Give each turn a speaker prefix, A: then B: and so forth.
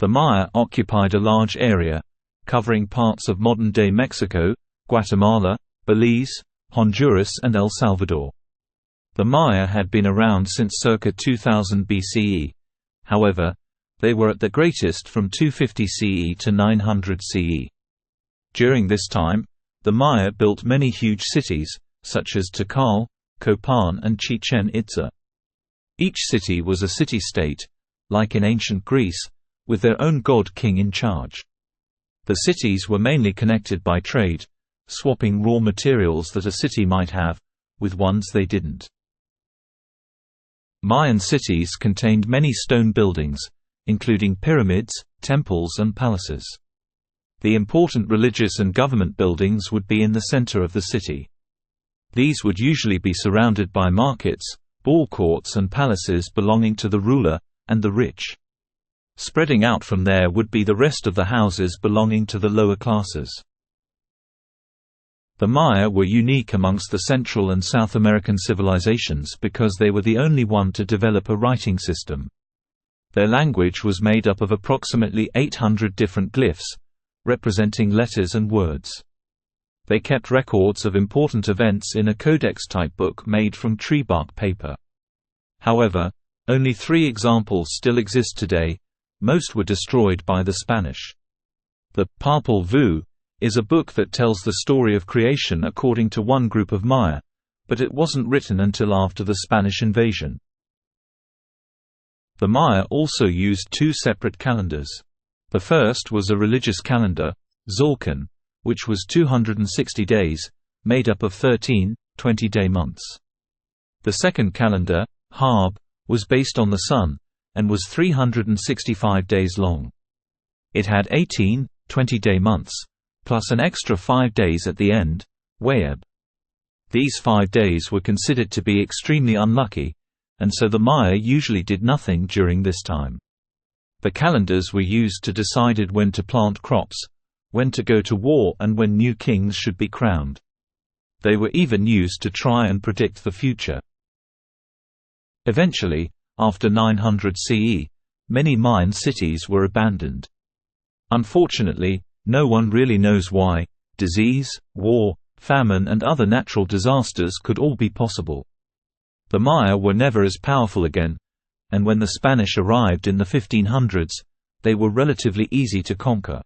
A: The Maya occupied a large area, covering parts of modern-day Mexico, Guatemala, Belize, Honduras and El Salvador. The Maya had been around since circa 2000 BCE. However, they were at their greatest from 250 CE to 900 CE. During this time, the Maya built many huge cities, such as Tikal, Copan and Chichen Itza. Each city was a city-state, like in ancient Greece, with their own god-king in charge. The cities were mainly connected by trade, swapping raw materials that a city might have, with ones they didn't. Mayan cities contained many stone buildings, including pyramids, temples and palaces. The important religious and government buildings would be in the center of the city. These would usually be surrounded by markets, ball courts and palaces belonging to the ruler and the rich. Spreading out from there would be the rest of the houses belonging to the lower classes. The Maya were unique amongst the Central and South American civilizations because they were the only one to develop a writing system. Their language was made up of approximately 800 different glyphs, representing letters and words. They kept records of important events in a codex-type book made from tree bark paper. However, only 3 examples still exist today. Most were destroyed by the Spanish. The Popol Vuh is a book that tells the story of creation according to one group of Maya, but it wasn't written until after the Spanish invasion. The Maya also used 2 separate calendars. The first was a religious calendar, Xolcan, which was 260 days, made up of 13, 20-day months. The second calendar, Haab, was based on the sun, and was 365 days long. It had 18, 20-day months, plus an extra 5 days at the end, Wayeb. These 5 days were considered to be extremely unlucky, and so the Maya usually did nothing during this time. The calendars were used to decide when to plant crops, when to go to war and when new kings should be crowned. They were even used to try and predict the future. Eventually, after 900 CE, many Mayan cities were abandoned. Unfortunately, no one really knows why. Disease, war, famine and other natural disasters could all be possible. The Maya were never as powerful again, and when the Spanish arrived in the 1500s, they were relatively easy to conquer.